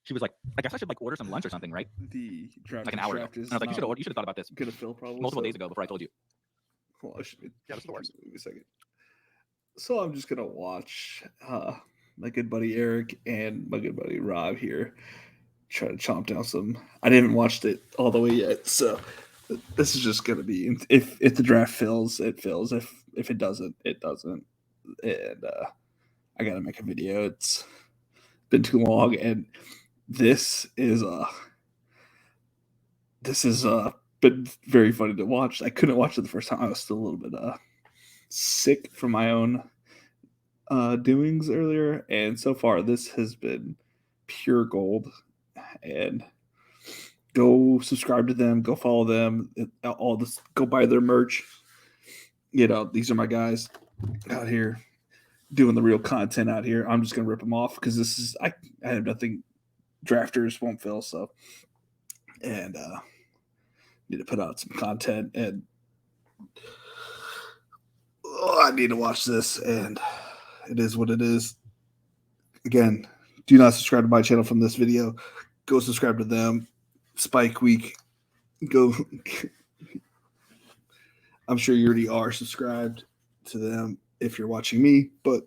she was like, I guess I should like order some lunch or something, right? The draft, Like an hour ago. draft is And I was like, you not should have thought about this gonna fill probably multiple so. days ago before I told you. Well, I should be, Yeah, this is the worst. Give me a second. So I'm just gonna watch my good buddy Eric and my good buddy Rob here try to chomp down some. I didn't watch it all the way yet, so this is just gonna be if the draft fills, it fills. If it doesn't, it doesn't. And I gotta make a video. It's been too long, and this is been very funny to watch. I couldn't watch it the first time. I was still a little bit sick from my own doings earlier, and so far this has been pure gold. And go subscribe to them, go follow them, all this, go buy their merch. You know, these are my guys out here doing the real content out here. I'm just gonna rip them off because this is I have nothing. Drafters won't fill, so and need to put out some content, and I need to watch this, and it is what it is. Again, do not subscribe to my channel from this video. Go subscribe to them. Spike Week. Go. I'm sure you already are subscribed to them if you're watching me, but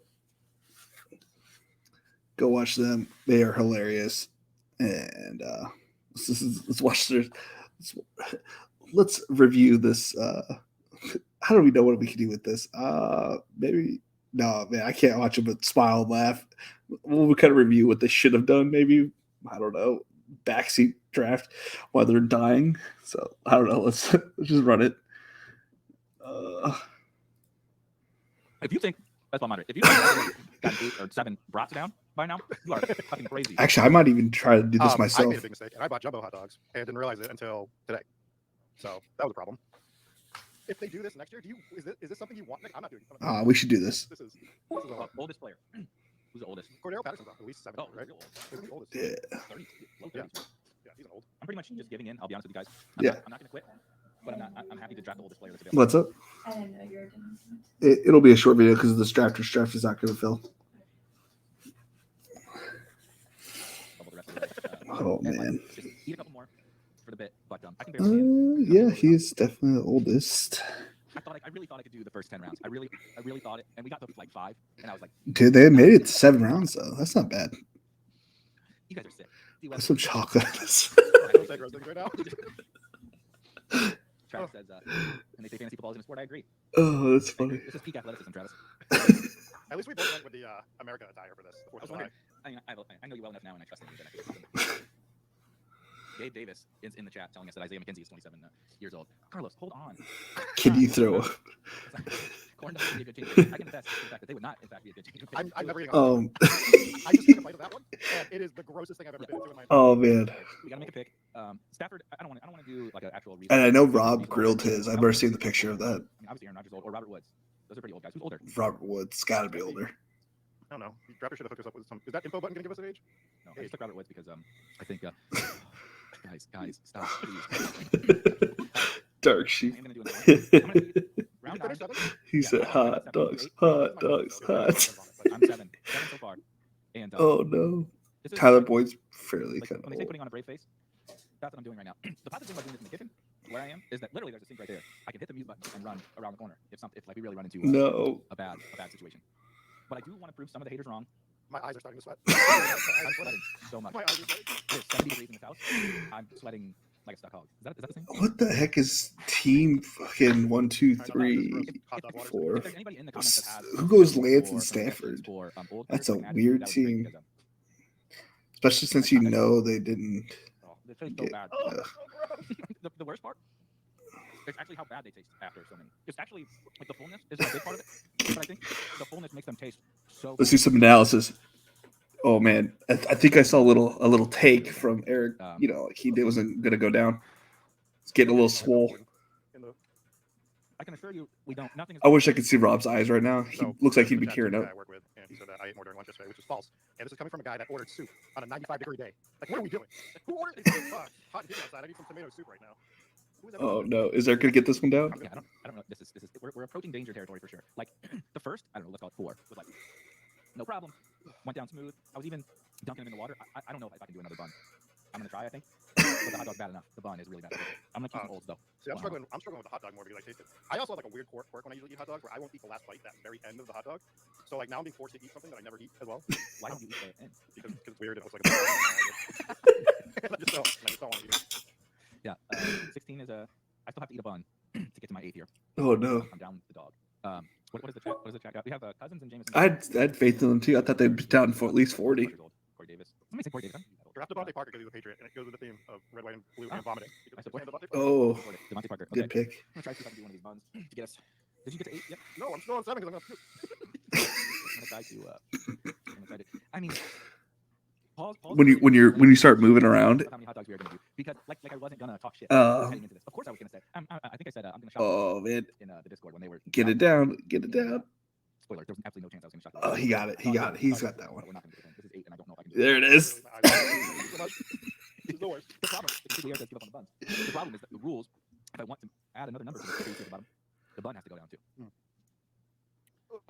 go watch them. They are hilarious. And let's watch their. Let's review this. How do we know what we can do with this? Maybe no, man. I can't watch them but smile and laugh. We'll kind of review what they should have done. Maybe I don't know. Backseat draft while they're dying. So I don't know. Let's just run it. If you think that's what I'm if you think got 8 or 7 brats down by now, you are fucking crazy. Actually, I might even try to do this I myself. made a big mistake, and I bought jumbo hot dogs and didn't realize it until today. So that was a problem. If they do this next year, is this something you want? I'm not doing it. We should do this. This is Oldest player. Who's the oldest? Cordero Patterson's at least 7, right? Isn't he oldest? Yeah. 30, low 30s. Yeah, he's an old. I'm pretty much just giving in. I'll be honest with you guys. I'm not gonna quit, but I'm happy to draft the oldest player that's available. What's up? I didn't know you were doing that. It'll be a short video because this draft is not going to fill. Double the rest of the, Oh, and, man. Just eat a couple more for the bit, but I can barely stand. Yeah, he's definitely the oldest. I really thought I could do the first 10 rounds. I really thought it, and we got to like 5, and I was like, Dude, they made it to 7 rounds though. That's not bad. you guys are sick. Put some chocolate. I don't say gross things right now. Travis says, and they say fantasy football is in a sport. I agree. Oh, that's funny. This is peak athleticism, Travis. At least we both went with the America attire for this. I was wondering. I know you well enough now, and I trust you. Gabe Davis is in the chat telling us that Isaiah McKenzie is 27 years old. Carlos, hold on. Can you throw? Corn doesn't be a good team. I can attest to the fact that they would not, in fact, be a good team. I'm never eating on I just took a bite of that one, and it is the grossest thing I've ever been into in my life. Oh man. We gotta make a pick. Stafford, I don't want to do like an actual. And I know Rob grilled his. I've never seen the picture of that. I mean, obviously, Aaron Rodgers old, or Robert Woods. Those are pretty old guys. Who's older? Robert Woods got to be older. I don't know. Draper should have hooked us up with some. Is that info button going to give us an age? No, I just took Robert Woods because I think guys, stop, please. Dark sheep. I'm gonna do another one. Round 9. He said hot dogs, hot dogs, hot. I'm 7 so far. And Oh no. this is Tyler like- Boyd's fairly like, kind when of they say old. putting on a brave face, that's what I'm doing right now. The positive thing about doing this in the kitchen, where I am, is that literally there's a sink right there. I can hit the mute button and run around the corner if like we really run into No. a bad situation. But I do want to prove some of the haters wrong. My eyes are starting to sweat. I'm sweating so much. My eyes are sweating. There's 70 degrees in this house. I'm sweating like a stuck hog. Is that the same? What the heck is team fucking 1, 2, 3, Hot dog water. 4? If there's anybody in the comments that has Who goes Lance for and Stafford? for, old That's players, a like, weird that would be great team. because, Especially since you know they didn't. oh, they taste so Yeah. bad. Oh, so gross. The worst part is actually how bad they taste after so many. It's actually like the fullness is a big part of it, but I think the fullness makes them taste so. Let's do some analysis. Oh man, I think I saw a little take from Eric. You know, like he wasn't gonna go down. It's getting a little swole. In the- I can assure you, we don't. Nothing is. I wish I could see Rob's eyes right now. He So, looks like he'd the be chat tearing guy up. I work with, and he said that I ate more during lunch yesterday, which is false. And this is coming from a guy that ordered soup on a 95-degree day. Like, what are we doing? Like, who ordered it? Hot and humid outside. I need some tomato soup right now. Who is that? Oh no, is Eric gonna get this one down? Yeah, I don't know. This is we're approaching danger territory for sure. Like the first, I don't know, let's call it 4 was like no problem, went down smooth. I was even dunking them in the water. I don't know if I can do another bun. I'm gonna try, I think. But the hot dog's bad enough. The bun is really bad. I'm gonna keep some olds though. See, I'm Wow. struggling. I'm struggling with the hot dog more because I taste it. I also have like a weird quirk when I usually eat hot dogs where I won't eat the last bite, that very end of the hot dog. So like now I'm being forced to eat something that I never eat as well Why don't you eat the end? because it's weird. It looks like a I just don't want to eat it. Yeah. 16 is a. I still have to eat a bun to get to my 8th year. Oh no. I'm down with the dog. What is the chat? What is the chat got? We have Cousins and Jameson. I had faith in them too. I thought they'd be down for at least 40. Corey Davis. Somebody say Corey Davis. Draft Devontae Parker because he's a Patriot, and it goes with the theme of red, white, and blue and vomiting. I support Devontae Parker. Oh, Devontae Parker. Okay. good pick. I'm gonna try to see if I can do one of these buns to get us. Did you get to 8? Yep. No, I'm still on 7 because I'm gonna. I'm gonna try to. I'm gonna try to. I mean, pause. When you start moving around. How many hot dogs we are gonna do? Because like I wasn't gonna talk shit Uh, heading into this. Of course I was gonna say. I think I said I'm gonna shop Oh man, in the Discord when they were. get it down, get it down. Spoiler: there was absolutely no chance I was gonna shop. Oh, he got it. He got it. He's got that But one. we're not gonna get it. This is 8, and I don't know if I can do it. There it is. This is the worst. The problem, it's really hard to give up on the buns. The problem is that the rules, if I want to add another number to the space at the bottom, the bun has to go down too.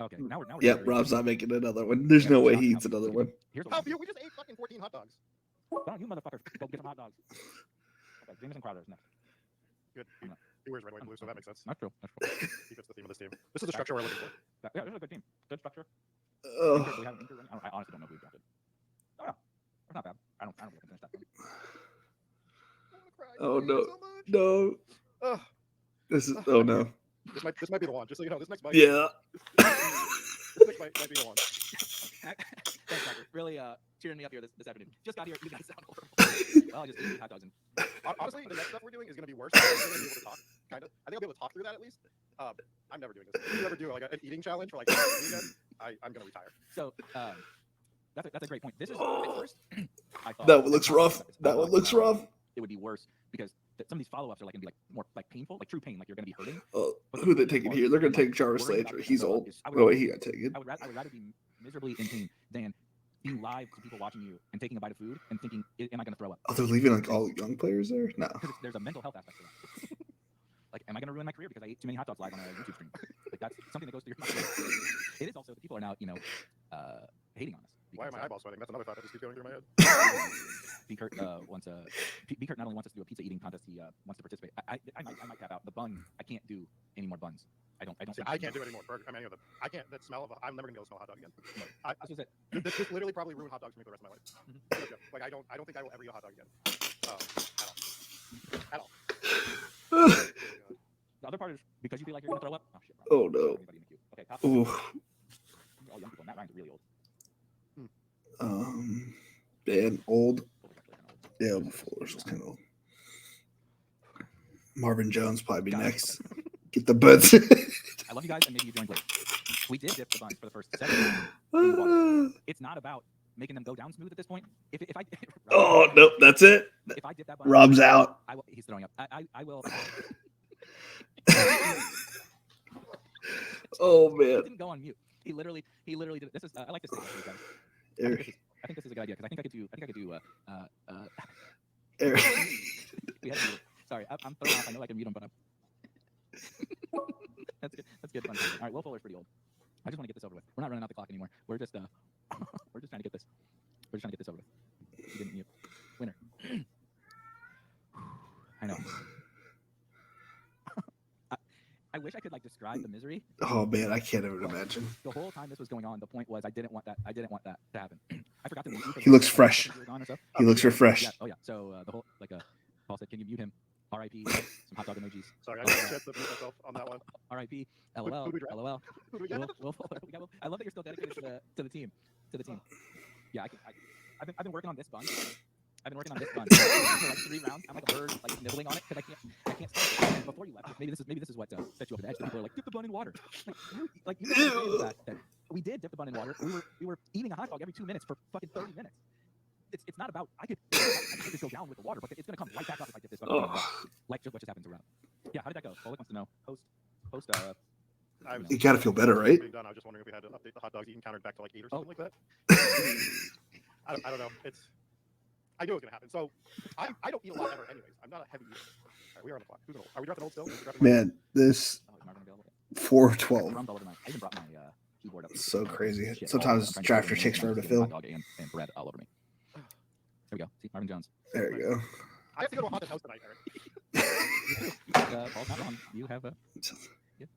Okay, now we're Yep, very- Rob's not making another one. There's no way he eats another one. Here's what How we're few? We just ate fucking 14 hot dogs. Don't you motherfuckers go get some hot dogs. Okay, Jameson Crowder is next. Good. He wears red, white, and blue, so that makes sense. That's true. That's true. He fits the theme of this team. This is the structure we're looking for. Yeah, this is a good team. Good structure. Oh, We have an anchor running. I honestly don't know who we drafted. Oh yeah, that's not bad. I don't think I can finish that. Oh, no. no. Ugh. This is. Oh no. This might be the one. Just so you know, this next might. Yeah. This next might be the one. Thanks, Tucker. Really cheering me up here this afternoon. Just got here. You guys sound horrible. Well, I just ate hot dogs and Honestly, the next stuff we're doing is going to be worse. I'm going to be able to talk, kind of. I think I'll be able to talk through that at least. I'm never doing this. If you ever do like an eating challenge for like a weekend, I'm going to retire. so that's a great point. This is at first I thought That one looks rough. That one looks rough. It would be worse because some of these follow-ups are like gonna be like more like painful, like true pain, like you're gonna be hurting. Oh, who they taking here? They're gonna take Jarvis Landry. He's old. No way he got taken. I would rather be miserably in pain than being live to people watching you and taking a bite of food and thinking, am I gonna throw up? Oh, they're leaving like all young players there. No. Because there's a mental health aspect to that. Like, am I gonna ruin my career because I ate too many hot dogs live on a YouTube stream? Like that's something that goes through your mind. It is also that people are now, hating on us. Why are my eyeballs sweating? That's another thought that just keeps going through my head. B. Kurt wants B. Kurt not only wants us to do a pizza eating contest, he wants to participate. I might tap out. The bun, I can't do any more buns. I don't. See, I can't do it anymore. I mean, I can't. That smell of. I'm never gonna be able to smell a hot dog again. This was it. This literally probably ruined hot dogs for me for the rest of my life. Like I don't think I will ever eat a hot dog again. At all. The other part is because you feel like you're gonna throw up. Oh shit. Oh, no. Everybody in the queue. Okay. Top Ooh. all young people. Matt Ryan's really old. Man, old. Fuller's actually kinda old. Yeah, Fuller's was kind of old. Marvin Jones probably be Got it, next. Get the butts. I love you guys, and maybe you joined late. We did dip the bunch for the first 7 minutes. It's not about making them go down smooth at this point. If I Oh nope, that's it. if I dip that bunch, Rob's out. I will, he's throwing up. I will. Oh He man. didn't go on mute. He literally did. This is. I like this thing. Guys. Eric. I think this is a good idea because I think I could do. Eric. We had to mute it. Sorry, I'm throwing off. I know I can mute him, but I'm. That's good. That's good fun. All right, Will Fuller's pretty old. I just want to get this over with. We're not running out the clock anymore. We're just we're just trying to get this. We're just trying to get this over with. He didn't mute. Winner. I know. I wish I could like describe the misery. Oh man, I can't even imagine. The whole time this was going on, the point was I didn't want that to happen. I forgot to mute you. He looks fresh. So. He looks refreshed. Yeah. Oh yeah. So the whole Paul said, "Can you mute him?" R.I.P. Some hot dog emojis. Sorry, I didn't have a chance to mute myself on that one. R.I.P. Who LOL. do we draft? LOL. Who do we get? Will Fuller. We got Will. I love that you're still dedicated to the team. Yeah, I've been working on this bun. I've been working on this bun for like 3 rounds. I'm like a bird, like nibbling on it because I can't stop it. And before you left, maybe this is what set you over the edge. People are like, dip the bun in water. Like you know that we did dip the bun in water. We were eating a hot dog every 2 minutes for fucking 30 minutes. It's not about I could just go down with the water, but it's gonna come right back up if I dip this bun. Like what just happened to Rob. Yeah, how did that go? Oleg wants to know. Post. You gotta feel better, right? Being done, I was just wondering if we had to update the hot dogs eating counter back to like 8 or Oh. something like that. I don't know. I knew it was gonna happen. So I don't eat a lot ever, anyways. I'm not a heavy eater. All right, we are on the clock. Are we drafting old still? Man, this Oh, is Marvin available? 412. Drums all over I even brought my keyboard up. So crazy. Shit. Sometimes I'm trying to drafter get takes it forever to and fill. hot dog and bread all over me. There we go. See, Marvin Jones. There we go. I have to go to a haunted house tonight, Eric. Paul's not wrong. You have a.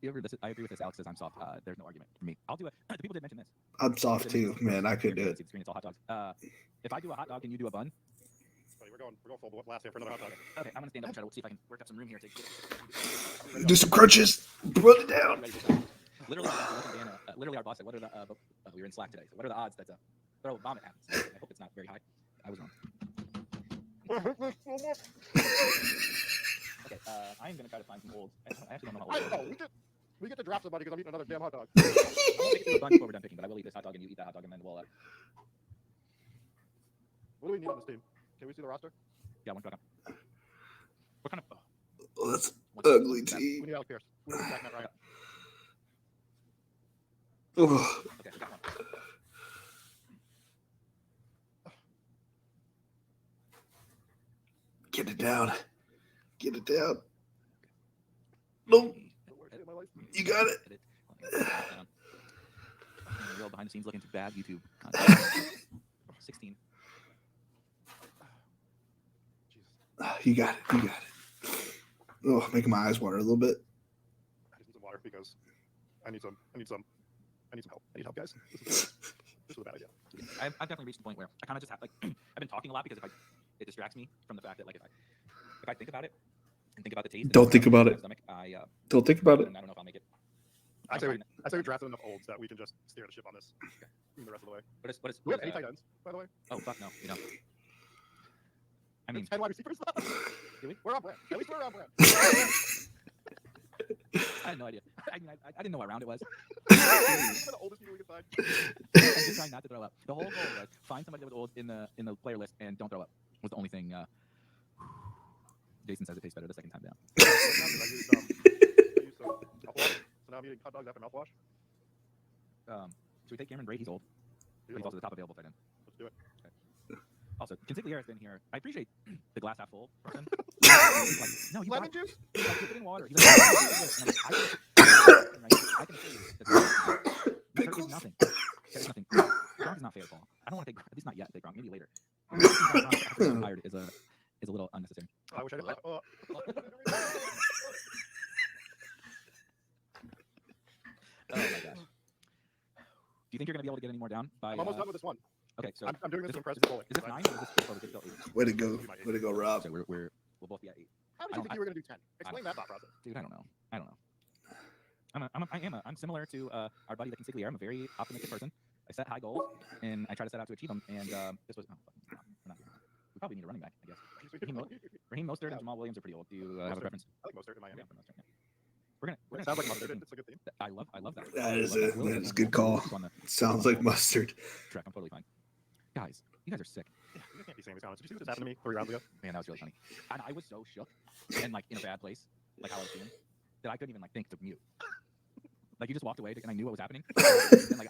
You ever listen? I agree with this. Alex says I'm soft. There's no argument for me. I'll do it. The people did mention this. I'm soft too, man. I could do it. See the screen, it's all hot dogs. If I do a hot dog and you do a bun, Buddy, we're going full blast here for another hot dog. okay, I'm gonna stand up and try to see if I can work up some room here to Do some crunches. Put it down. Literally, literally, our boss said, "What are the?" We were in Slack today. So, what are the odds that throw vomit happens? I hope it's not very high. I was wrong. Okay, I am gonna try to find some old. I actually don't know how old. We get to draft somebody because I'm eating another damn hot dog. I'm gonna take it to a bunch before we're done picking, but I will eat this hot dog and you eat that hot dog and then we'll. What do we need on this team? Can we see the roster? Yeah, one second. What kind of? Oh, that's what's ugly that? We team. need Alex Pierce. We need Jack Matt Ryan. Oh, Okay, we got one. get it down. Get it down. Nope. The worst day of my life. You got it. Real behind the scenes looking to bad YouTube content. 16. Jesus. You got it. You got it. Oh, making my eyes water a little bit. I just need some water because I need some help. I need help, guys. This is a bad idea. I've definitely reached the point where I kind of just have I've been talking a lot because it distracts me from the fact that if I think about it and think about the taste. Don't think about it. Stomach, Don't think about it. and I don't know if I'll make it. I I'm say trying we drafted enough olds that we can just steer the ship on this the rest of the way. What Do we have any tight ends, by the way? Oh fuck no, you know. I mean, 10 wide receivers. do we? We're on brand. At least we're on brand. I had no idea. I mean, I didn't know what round it was. We're the oldest people we can find. I'm just trying not to throw up. The whole goal was find somebody that was old in the player list and don't throw up. Was the only thing. Jason says it tastes better the second time down. I used mouthwash. So now I'm eating hot dogs after mouthwash. Should we take Cameron Brate? He's old. He's also the top available tight end. Let's do it. Also, Consigliere has been here. I appreciate the glass half full person. No, Lemon juice? He's like, dip it in water. He's like, I can assure you that there is nothing. There's nothing. Gronk is not fair, Paul. I don't want to take, at least not yet, take Gronk. Maybe later. Tired is a little unnecessary. I wish I did. Oh my gosh. Do you think you're gonna be able to get any more down by? I'm almost done with this one. Okay, so I'm doing this is to impress is the bullet. this 9 or is this 12? Is it 8? Way to go. Way to go, Rob. So we'll both be at 8. How did you think you were going to do 10? Explain that thought process. Dude, I don't know. I'm similar to our buddy the Consigliere. I'm a very optimistic person. I set high goals and I try to set out to achieve them. And this was we probably need a running back, I guess. Raheem Mostert and Jamal Williams are pretty old. Do you have a preference? I like Mostert in Miami. Yeah, for Mostert, yeah. We're It gonna sounds like start Mostert. taking- It's a good theme. I love that. That is I a love Williams that is a on good the- call. on the Sounds like mustard. track. I'm totally fine. Guys, you guys are sick. Yeah, you can't be saying these comments. Did you see what just happened to me 3 rounds ago? Man, that was really funny. And I was so shook and in a bad place, like how I was feeling, that I couldn't even think to mute. Like you just walked away and I knew what was happening. And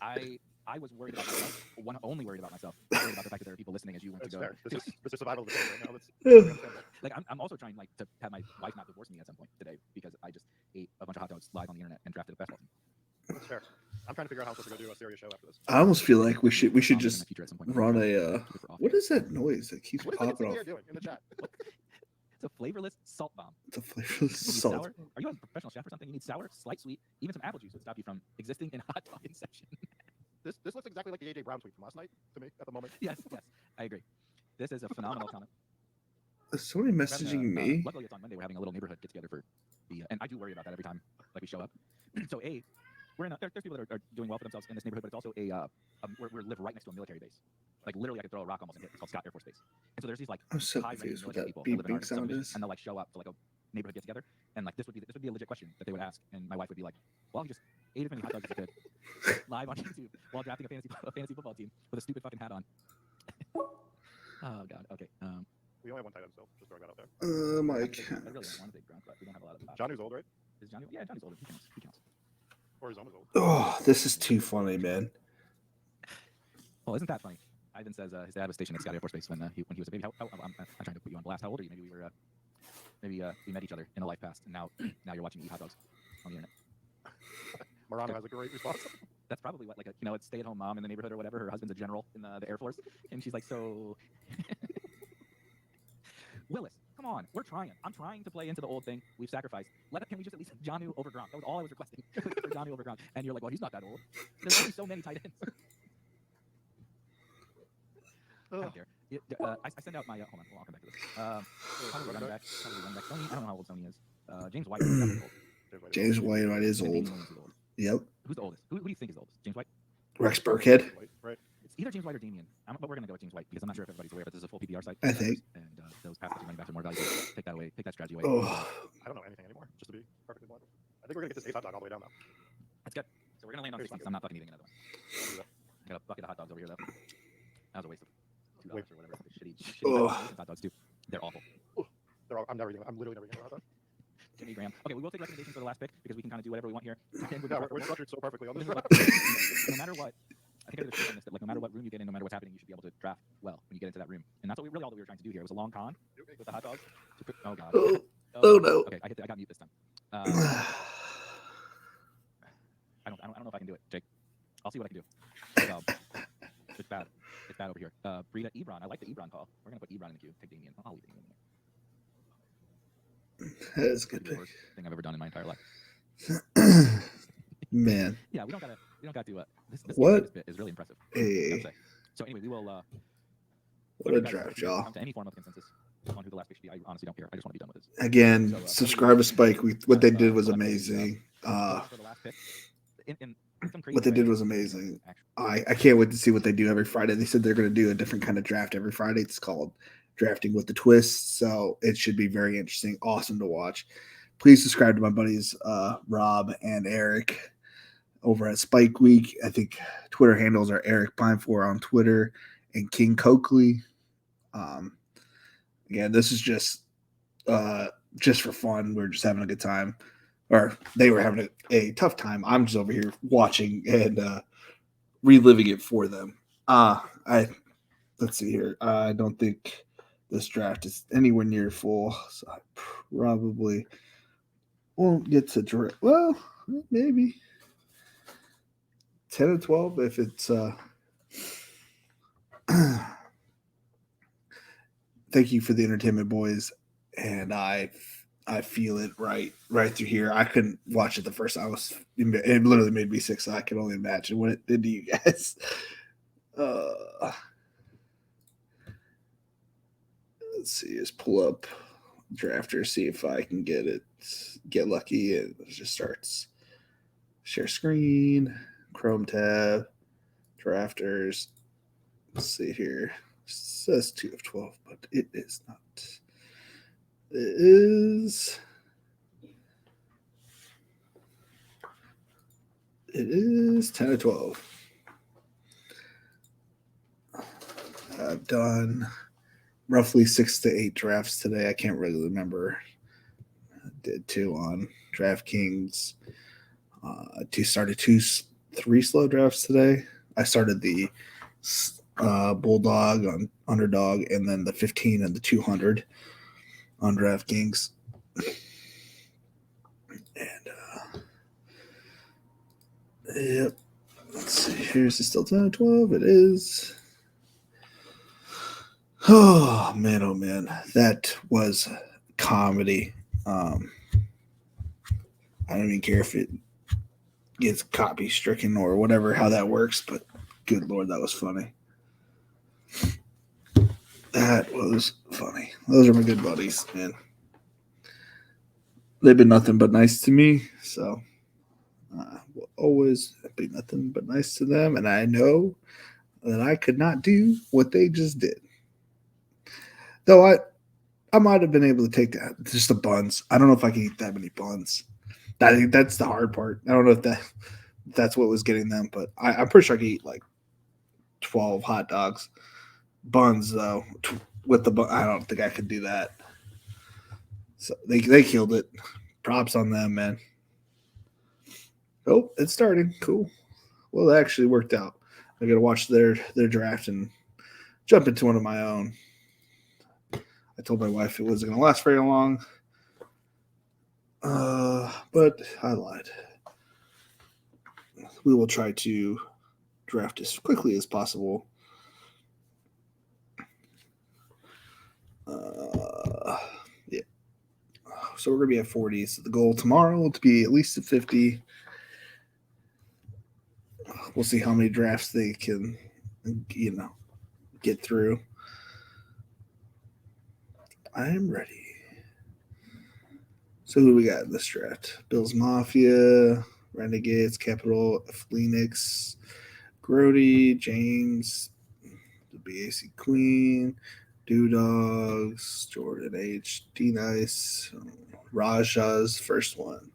I was worried about myself. Only worried about myself. Worried about the fact that there are people listening as you went That's to go. fair. This is survival of the fittest right now. Like I'm also trying to have my wife not divorce me at some point today because I just ate a bunch of hot dogs live on the internet and drafted a basketball team. That's fair. I'm trying to figure out how we're going to do a serious show after this. I almost feel like we should In the just future at some point. run a Keep it for off what air. is that noise that keeps What is the popping off? Consigliere doing in the chat? It's a flavorless salt bomb. It's a flavorless You need salt. sour? Are you a professional chef or something? You need sour, slight sweet, even some apple juice would stop you from existing in hot dog inception. This looks exactly like the AJ Brown tweet from last night to me at the moment. yes, I agree. This is a phenomenal comment. Is somebody We're having messaging me? Luckily, it's on Monday. We're having a little neighborhood get together for the, and I do worry about that every time we show up. So we're in there's people that are doing well for themselves in this neighborhood, but it's also we live right next to a military base. Like literally, I could throw a rock almost and hit. It's called Scott Air Force Base. And so there's these like I'm so high-ranking confused what military that people that live in our beeping sound subdivision, is. and they'll like show up to like a neighborhood get together, and like this would be a legit question that they would ask, and my wife would be like, "Well, you just ate as many hot dogs as you could live on YouTube while drafting a fantasy football team with a stupid fucking hat on." Oh god. Okay. We only have one tight end still. Just throwing that out there. My I really cat. don't want a big Gronk, but we don't have a lot of. Johnny's old, right? Is Johnny? Yeah, Johnny's older. He counts. Or his own is old. Oh, this is too funny, man. Well, isn't that funny? Ivan says his dad was stationed at Scott Air Force Base when he was a baby. I'm trying to put you on blast. How old are you? Maybe we met each other in a life past, and now you're watching me eat hot dogs on the internet. Morano has a great response. That's probably what a stay-at-home mom in the neighborhood or whatever. Her husband's a general in the Air Force, and she's like, so Willis, come on, we're trying. I'm trying to play into the old thing. We've sacrificed. Can we just at least Jonnu over Gronk? That was all I was requesting. For Jonnu over Gronk. And you're like, well, he's not that old. There's only so many tight ends. I don't care. I send out my hold on, I'll come back to this. Probably running back. Sony, I don't know how old Sony is. James White is definitely old. James White is And old. Damian Williams is old. Yep. Who's the oldest? Who do you think is oldest? James White? Rex Burkhead. Right. It's either James White or Damian. But we're going to go with James White because I'm not sure if everybody's aware, but this is a full PPR site. I think. And those pass catching running backs are more valuable. Take that away. Take that strategy away. Oh, I don't know anything anymore, just to be perfectly blunt. I think we're going to get this ace hot dog all the way down, though. That's good. So we're going to land on 60 because I'm not fucking eating another one. Got a bucket of hot dogs over here, though. That was a waste of $2 or whatever. Shitty Oh. hot dogs, too. They're awful. I'm literally never getting a hot dog. Jimmy Graham. Okay, we will take recommendations for the last pick because we can kind of do whatever we want here. And Yeah, we're structured so perfectly on this. no matter what, I think I did a tweet on this that like no matter what room you get in, no matter what's happening, you should be able to draft well when you get into that room. And that's what all that we were trying to do here. It was a long con with the hot dogs. Oh god. Oh, no. Okay, I got mute this time. I don't know if I can do it, Jake. I'll see what I can do. It's bad. It's bad over here. Breida Ebron. I like the Ebron call. We're gonna put Ebron in the queue. Take Damian. I'll leave Damian in there. that is a good The pick. worst thing I've ever done in my entire life. Man. Yeah, we don't gotta do this What? bit is really impressive. I gotta Hey, say. So anyway, we will what a draft, y'all. come to any form of consensus on who the last pick should be. I honestly don't care. I just want to be done with this. Again, So, subscribe to Spike. What they did was amazing. For the last pick, in some crazy What they way, did was amazing. actually, I can't wait to see what they do every Friday. They said they're going to do a different kind of draft every Friday. It's called Drafting with the Twist. So it should be very interesting. Awesome to watch. Please subscribe to my buddies Rob and Eric over at Spike Week. I think Twitter handles are Eric Pine4 on Twitter and King Coakley. Again, this is just for fun. We're just having a good time. Or they were having a tough time. I'm just over here watching and reliving it for them. Let's see here. I don't think this draft is anywhere near full, so I probably won't get to draft. Well, maybe 10 or 12 if it's. Thank you for the entertainment, boys, and I feel it right through here. I couldn't watch it the first time. It literally made me sick, so I can only imagine what it did to you guys. Let's see, just pull up Drafter, see if I can get lucky. It just starts. Share screen, Chrome tab, Drafters. Let's see here. It says 2 of 12, but it is not. It is 10 of 12. I've done roughly 6 to 8 drafts today. I can't really remember. I did 2 on DraftKings. Started 3 slow drafts today. I started the Bulldog on Underdog, and then the 15 and the 200 on DraftKings. And yep. Let's see. Here's the still 10 of 12. It is. Oh man, that was comedy. I don't even care if it gets copy stricken or whatever, how that works, but good Lord, that was funny. That was funny. Those are my good buddies, man. They've been nothing but nice to me, so will always be nothing but nice to them, and I know that I could not do what they just did. Though I might have been able to take that, just the buns. I don't know if I can eat that many buns. I think that's the hard part. I don't know if that's what was getting them, but I'm pretty sure I could eat like 12 hot dogs. Buns, though, with the bun, I don't think I could do that. So they killed it. Props on them, man. Oh, it's starting. Cool. Well, that actually worked out. I got to watch their draft and jump into one of my own. I told my wife it wasn't going to last very long. But I lied. We will try to draft as quickly as possible. So we're gonna be at 40. So the goal tomorrow to be at least at 50. We'll see how many drafts they can, get through. I am ready. So who do we got in this draft? Bills Mafia, Renegades, Capital, Phoenix, Grody, James, the BAC Queen, Doodogs, Jordan H, D Nice, Raja's first one.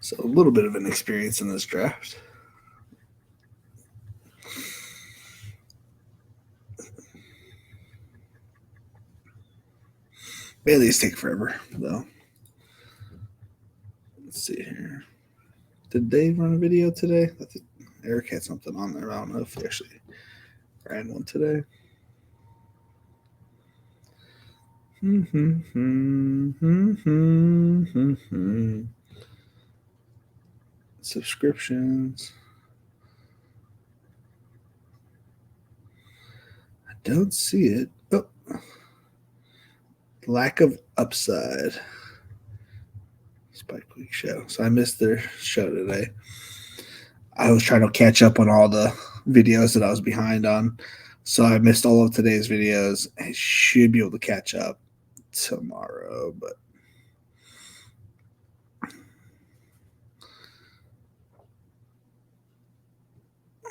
So a little bit of an experience in this draft. Yeah, these take forever, though. Let's see here. Did they run a video today? I think Eric had something on there. I don't know if they actually ran one today. Subscriptions. I don't see it. Oh. Lack of upside. Spike Week show. So I missed their show today. I was trying to catch up on all the videos that I was behind on. So I missed all of today's videos. I should be able to catch up tomorrow, but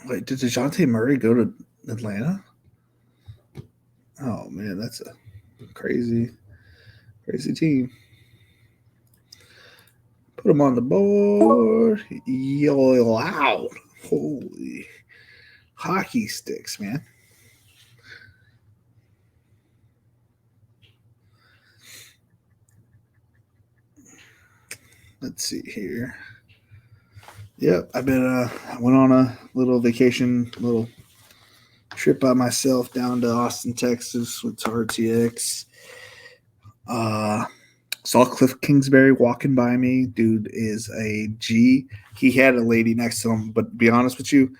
wait, did DeJounte Murray go to Atlanta? Oh man, that's a crazy team. Put him on the board. Yo, loud. Holy hockey sticks, man. Let's see here. Yep, I've been I went on a little vacation, little trip by myself down to Austin, Texas, went to RTX. Saw Cliff Kingsbury walking by me. Dude is a G. He had a lady next to him, but to be honest with you,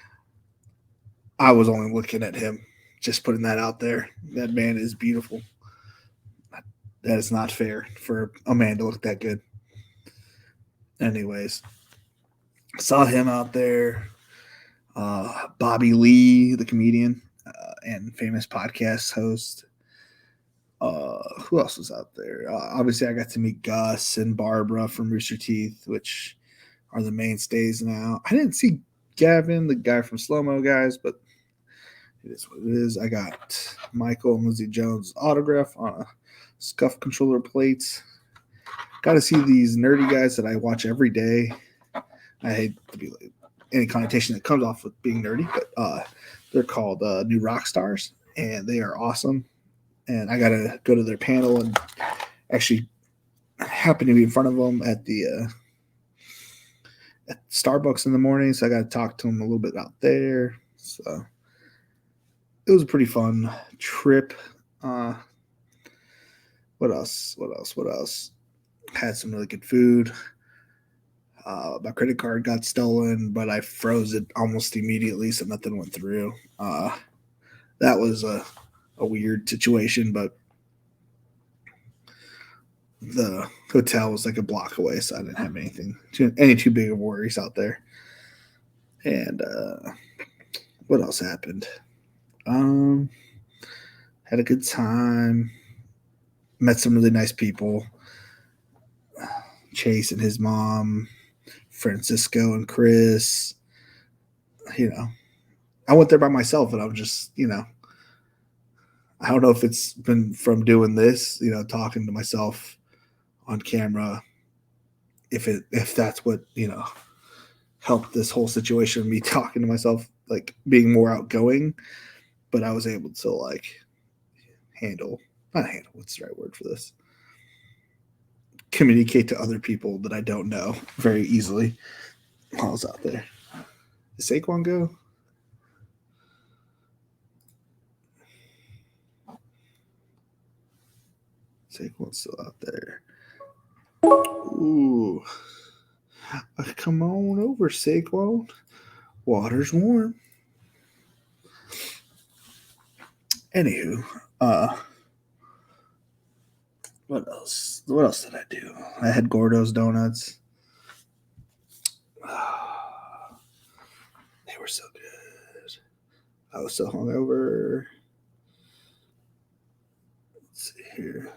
I was only looking at him. Just putting that out there. That man is beautiful. That is not fair for a man to look that good. Anyways, saw him out there. Bobby Lee, the comedian and famous podcast host. Who else was out there? Obviously, I got to meet Gus and Barbara from Rooster Teeth, which are the mainstays now. I didn't see Gavin, the guy from Slow Mo Guys, but it is what it is. I got Michael and Lizzie Jones' autograph on a Scuff controller plate. Got to see these nerdy guys that I watch every day. I hate to be like, any connotation that comes off with being nerdy, but they're called New Rock Stars, and they are awesome. And I got to go to their panel and actually happen to be in front of them at the at Starbucks in the morning. So I got to talk to them a little bit out there. So it was a pretty fun trip. What else? Had some really good food. My credit card got stolen, but I froze it almost immediately, so nothing went through. That was a weird situation, but the hotel was like a block away, so I didn't have any too big of worries out there. And what else happened? Had a good time. Met some really nice people. Chase and his mom, Francisco and Chris. I went there by myself, and I'm just, I don't know if it's been from doing this, talking to myself on camera, if that's what, helped this whole situation, me talking to myself, like being more outgoing, but I was able to what's the right word for this? Communicate to other people that I don't know very easily while I was out there. Did Saquon go? Saquon's still out there. Ooh. Come on over, Saquon. Water's warm. Anywho, what else? What else did I do? I had Gordo's donuts. They were so good. I was so hungover. Let's see here.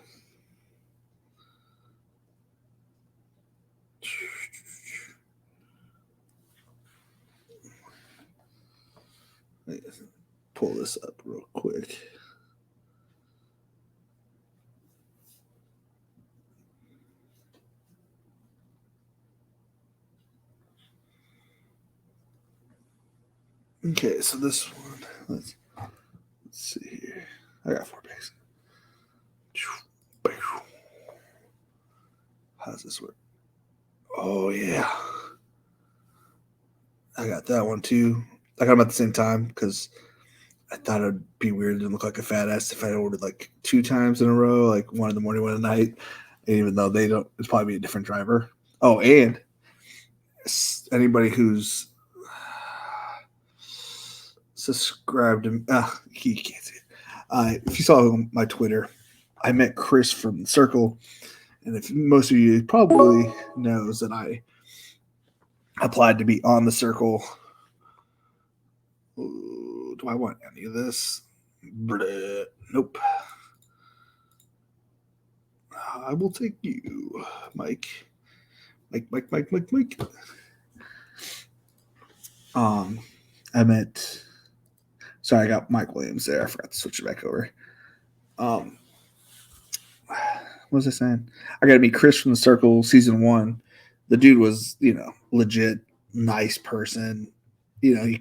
Let me pull this up real quick. Okay, so this one, let's see here. I got 4 packs. How does this work? Oh, yeah. I got that one too. I got them at the same time because I thought it'd be weird and look like a fat ass if I ordered like 2 times in a row, like one in the morning, one at night. And even though they don't, it's probably be a different driver. Oh, and anybody who's subscribed to you can't see it. If you saw my Twitter, I met Chris from Circle, and if most of you probably knows that I applied to be on the Circle. Ooh, do I want any of this? Bleh. Nope. I will take you, Mike. Mike. I met. Sorry, I got Mike Williams there. I forgot to switch it back over. What was I saying? I got to meet Chris from the Circle season 1. The dude was, legit nice person. I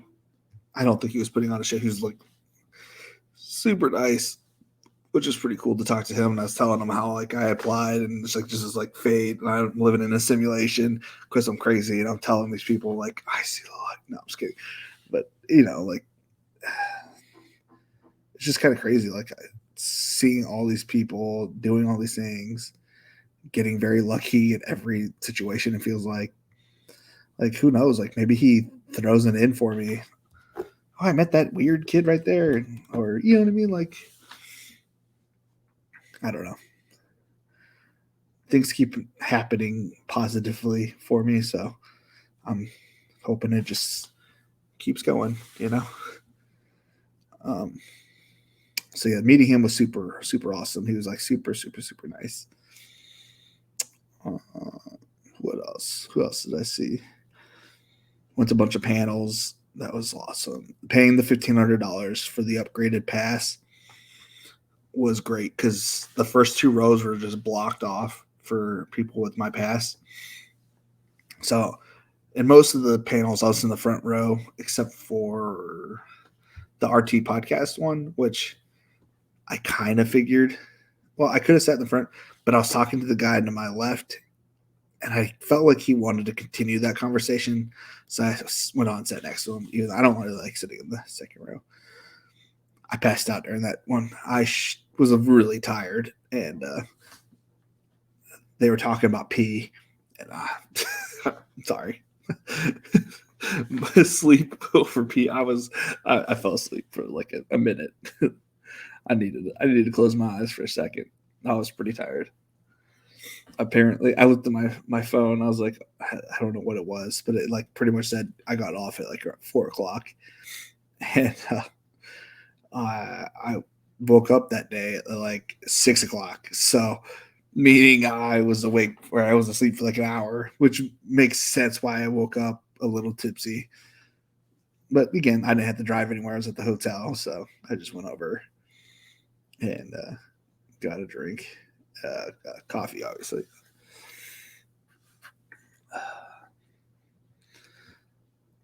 don't think he was putting on a show. He was like super nice, which is pretty cool to talk to him. And I was telling him how like I applied and it's like just as like fate, and I'm living in a simulation because I'm crazy. And I'm telling these people like I see the light. No, I'm just kidding. But like it's just kind of crazy. Like seeing all these people doing all these things, getting very lucky in every situation. It feels like who knows? Like maybe he throws it in for me. Oh, I met that weird kid right there, or you know what I mean? Like I don't know. Things keep happening positively for me, so I'm hoping it just keeps going. So yeah, meeting him was super, super awesome. He was like super, super, super nice. What else? Who else did I see? Went to a bunch of panels. That was awesome. Paying the $1,500 for the upgraded pass was great because the first 2 rows were just blocked off for people with my pass. So in most of the panels, I was in the front row, except for the RT podcast one, which I kind of figured. Well, I could have sat in the front, but I was talking to the guy to my left, and I felt like he wanted to continue that conversation. So I went on and sat next to him. Even though I don't really like sitting in the second row. I passed out during that one. I was really tired, and they were talking about pee, and I'm sorry. Sleep over pee. I fell asleep for like a minute. I needed to close my eyes for a second. I was pretty tired. Apparently, I looked at my phone. I was like, I don't know what it was, but it like pretty much said I got off at like 4:00, and I woke up that day at like 6:00. So, meaning I was awake or I was asleep for like an hour, which makes sense why I woke up a little tipsy. But again, I didn't have to drive anywhere. I was at the hotel, so I just went over and got a drink, coffee, obviously.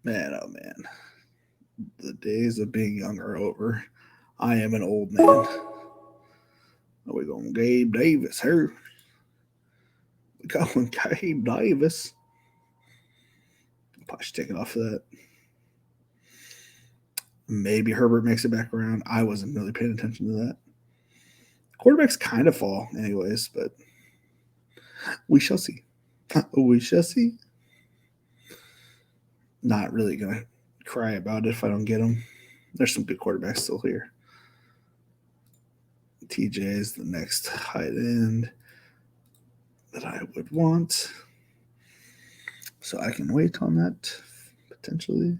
Man, oh man, the days of being young are over. I am an old man. We're going Gabe Davis here. We're going Gabe Davis. Probably should take it off of that. Maybe Herbert makes it back around. I wasn't really paying attention to that. Quarterbacks kind of fall anyways, but we shall see. We shall see. Not really going to cry about it if I don't get them. There's some good quarterbacks still here. TJ is the next tight end that I would want. So I can wait on that potentially.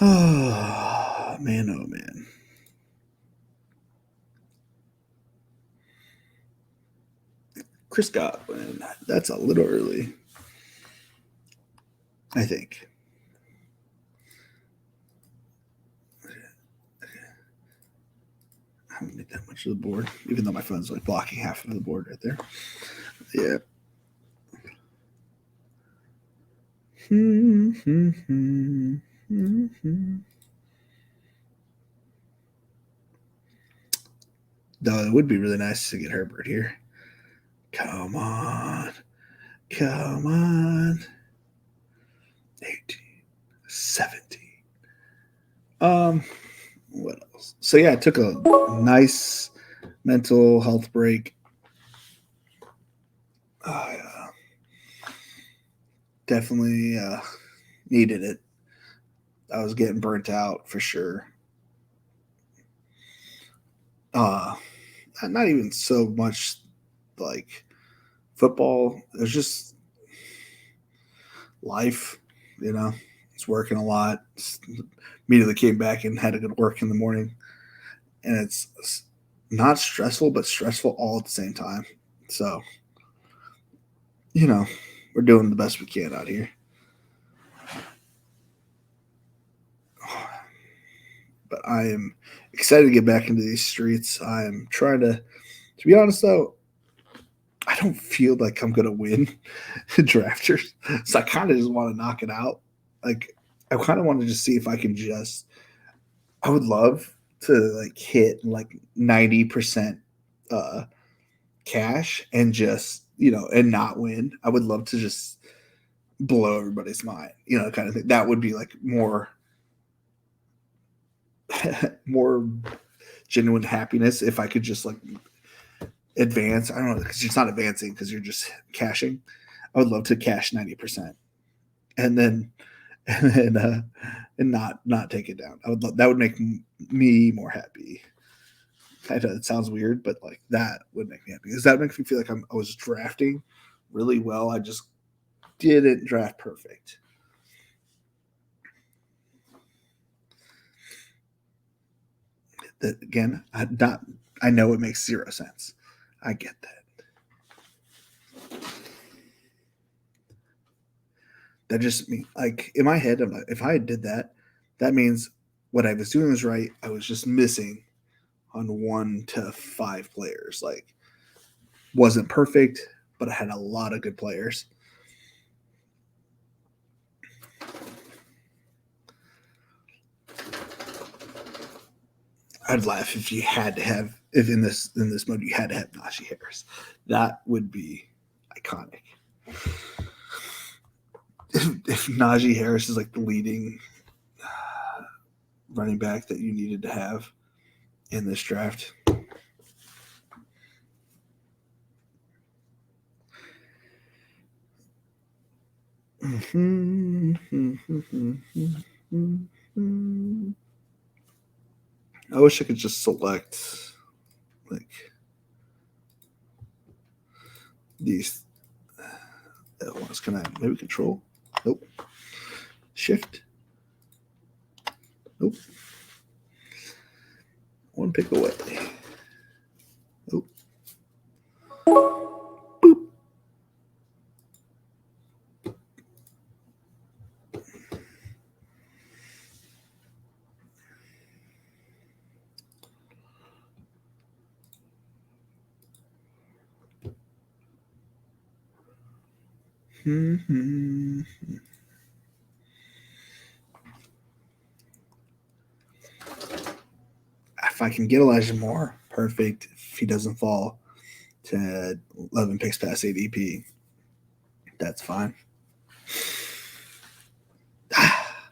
Oh, man, oh, man. Chris Godwin. That's a little early, I think. I haven't made that much of the board, even though my phone's like blocking half of the board right there. Yeah. Though it would be really nice to get Herbert here. Come on. Come on. 18, 17. What else? So yeah, I took a nice mental health break. Definitely needed it. I was getting burnt out for sure. Not even so much like football. It was just life, you know. It's working a lot. Immediately came back and had to go to work in the morning. And it's not stressful, but stressful all at the same time. So, you know, we're doing the best we can out here. But I am excited to get back into these streets. I am trying to be honest, though, I don't feel like I'm going to win drafters. So I kind of just want to knock it out. Like, I kind of want to just see if I can I would love to like hit like 90% cash and just, you know, and not win. I would love to just blow everybody's mind, you know, kind of thing. That would be like more genuine happiness if I could just like advance. I don't know, because it's not advancing because you're just cashing. I would love to cash 90% and not take it down. That would make me more happy. I know it sounds weird, but like that would make me happy because that makes me feel like I was drafting really well. I just didn't draft perfect. That again, I know it makes zero sense. I get that. That just means, like, in my head, I'm like, if I did that, that means what I was doing was right. I was just missing on 1 to 5 players. Like, wasn't perfect, but I had a lot of good players. I'd laugh if you had to have, if in this mode you had to have Najee Harris. That would be iconic. If Najee Harris is like the leading running back that you needed to have in this draft. I wish I could just select like these ones. Can I maybe control? Nope. Shift. Nope. One pick away. Nope. Boop. Mm-hmm. If I can get Elijah Moore, perfect. If he doesn't fall to 11 picks past ADP, that's fine.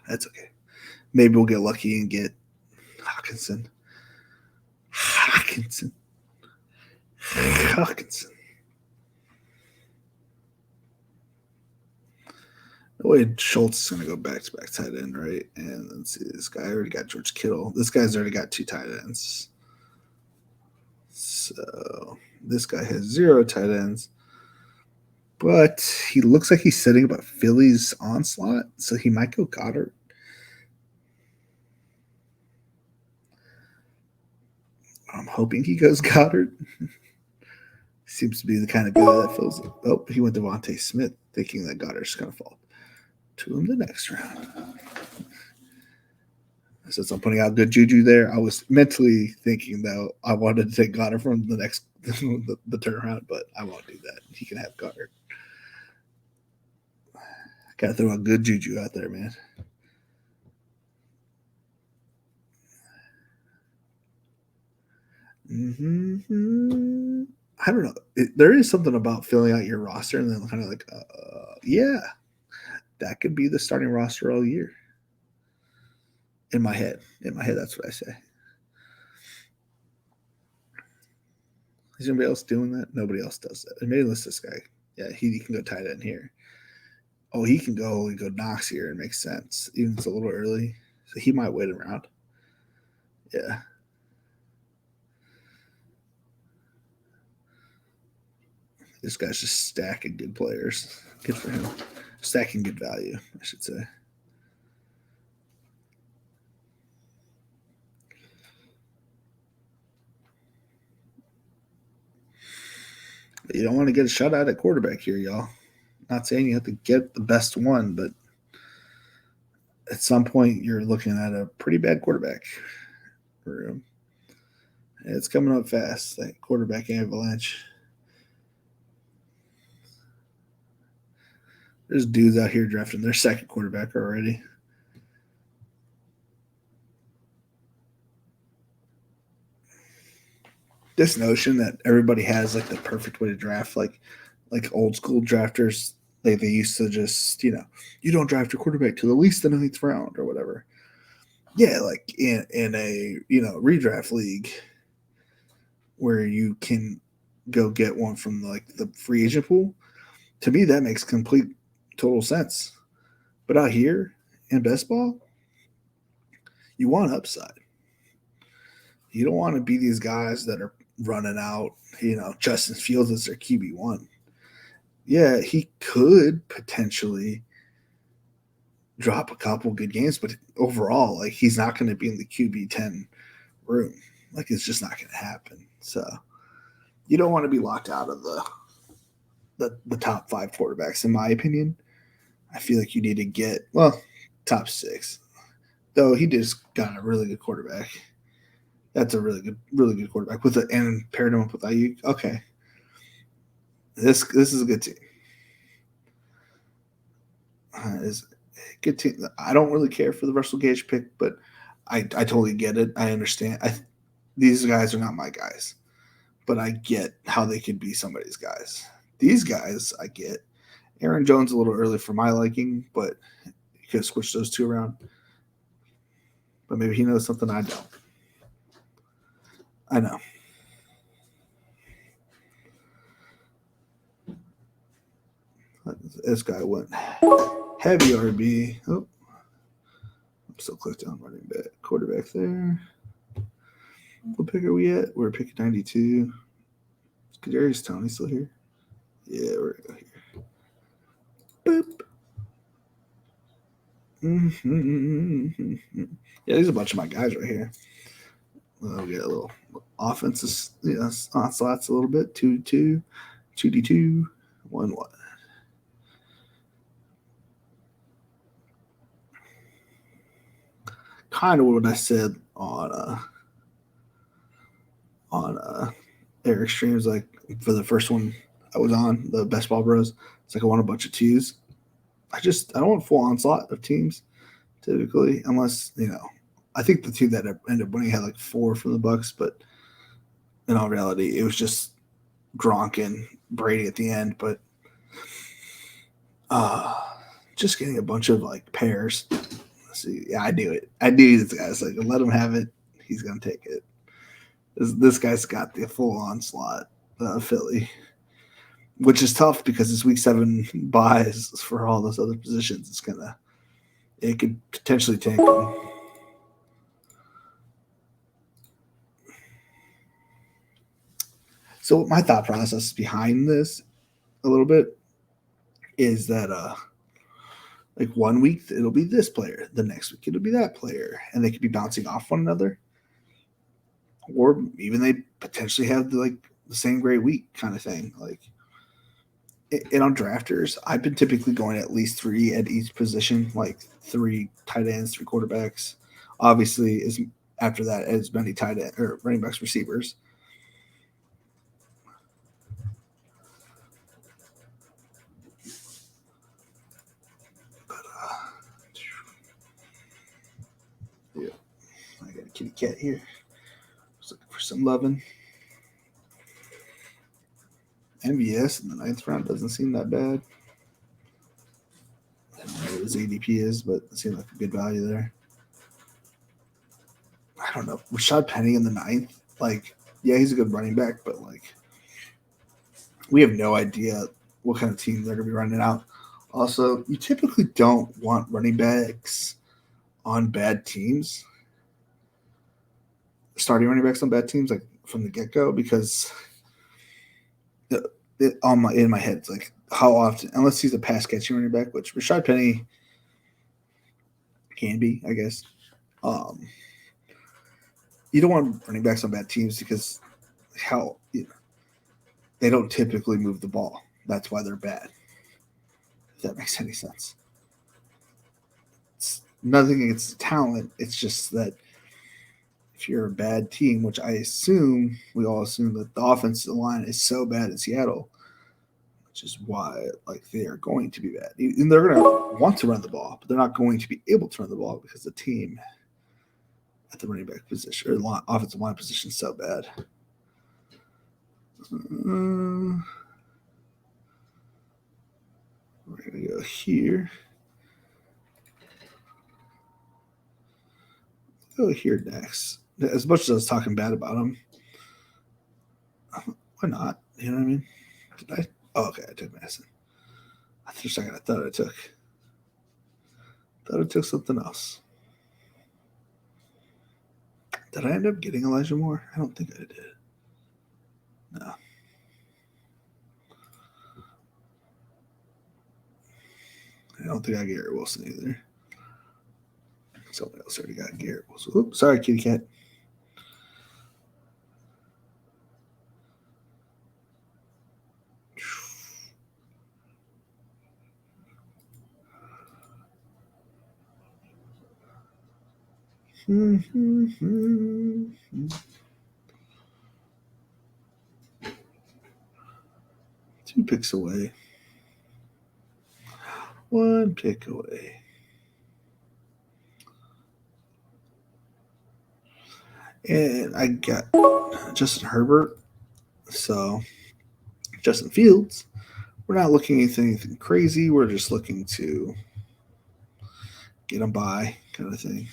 That's okay. Maybe we'll get lucky and get Hawkinson. The way Schultz is going to go back-to-back tight end, right? And let's see, this guy already got George Kittle. This guy's already got 2 tight ends. So this guy has 0 tight ends. But he looks like he's setting up a Phillies onslaught, so he might go Goddard. I'm hoping he goes Goddard. Seems to be the kind of guy that feels it. Oh, he went Devontae Smith, thinking that Goddard's going to fall to him the next round. Since I'm putting out good juju there, I was mentally thinking that I wanted to take Goddard from the next the turnaround, but I won't do that. He can have Goddard. Got to throw a good juju out there, man. Mm-hmm. I don't know. There is something about filling out your roster and then kind of like, yeah, that could be the starting roster all year. In my head, that's what I say. Is anybody else doing that? Nobody else does that. And maybe let's this guy. Yeah, he can go tight end here. Oh, he can go Knox here. It makes sense. Even if it's a little early. So he might wait around. Yeah. This guy's just stacking good players. Good for him. Stacking good value, I should say. But you don't want to get a shutout at quarterback here, y'all. Not saying you have to get the best one, but at some point you're looking at a pretty bad quarterback room. It's coming up fast, that quarterback avalanche. There's dudes out here drafting their second quarterback already. This notion that everybody has like the perfect way to draft, like old school drafters, they used to just, you don't draft your quarterback till at least the 9th round or whatever. Yeah, like in a redraft league where you can go get one from like the free agent pool. To me, that makes complete total sense. But out here in best ball, you want upside. You don't want to be these guys that are running out, Justin Fields is their QB1. Yeah, he could potentially drop a couple good games, but overall, like, he's not going to be in the QB10 room. Like, it's just not going to happen. So you don't want to be locked out of the top 5 quarterbacks, in my opinion. I feel like you need to get, top 6. Though he just got a really good quarterback. That's a really good quarterback and paired him up with Ayuk. Okay, this is a good team. Is a good team. I don't really care for the Russell Gage pick, but I totally get it. I understand. These guys are not my guys, but I get how they could be somebody's guys. These guys, I get. Aaron Jones a little early for my liking, but you could switch those 2 around. But maybe he knows something I don't. I know. This guy went heavy RB. Oh, I'm still clicked on running back. Quarterback there. What pick are we at? We're picking 92. Is Kadarius Toney still here? Yeah, we're going to go here. Boop. Mm-hmm. Yeah, there's a bunch of my guys right here. We'll get a little offenses, onslaughts a little bit. 2-2, 2D2, 1-1. Kind of what I said on Eric streams, like for the first one I was on, the Best Ball Bros. It's like I want a bunch of 2s. I don't want full onslaught of teams typically, unless I think the 2 that ended up winning had like 4 from the Bucks, but in all reality, it was just Gronk and Brady at the end. But just getting a bunch of like pairs. Let's see, yeah, I knew it. I knew this guy's like, let him have it. He's gonna take it. This guy's got the full onslaught, Philly. which is tough because this week 7 buys for all those other positions. It could potentially tank them. So my thought process behind this a little bit is that like 1 week it'll be this player, the next week it'll be that player, and they could be bouncing off one another, or even they potentially have the same great week kind of thing. Like, and on drafters, I've been typically going at least 3 at each position, like 3 tight ends, 3 quarterbacks. Obviously, is after that as many tight end or running backs, receivers. Yeah, I got a kitty cat here. Just looking for some loving. MVS in the 9th round doesn't seem that bad. I don't know what his ADP is, but it seems like a good value there. I don't know. Rashad Penny in the 9th, yeah, he's a good running back, but we have no idea what kind of team they're going to be running out. Also, you typically don't want running backs on bad teams, starting running backs on bad teams, like from the get-go, because in my head, it's like how often, unless he's a pass-catching running back, which Rashad Penny can be, I guess. You don't want running backs on bad teams because they don't typically move the ball. That's why they're bad. If that makes any sense. It's nothing against the talent. It's just that if you're a bad team, which we all assume that the offensive line is so bad in Seattle, which is why they are going to be bad. And they're going to want to run the ball, but they're not going to be able to run the ball because the team at the running back position or offensive line position is so bad. We're going to go here. Go here next. As much as I was talking bad about him, why not? You know what I mean? Did I? Oh, okay, I took Madison. For a second, I thought I took something else. Did I end up getting Elijah Moore? I don't think I did. No. I don't think I got Garrett Wilson either. Somebody else already got Garrett Wilson. Oops, sorry, kitty cat. Two picks away. 1 pick away. And I got Justin Herbert. So Justin Fields. We're not looking at anything crazy. We're just looking to get him by kind of thing.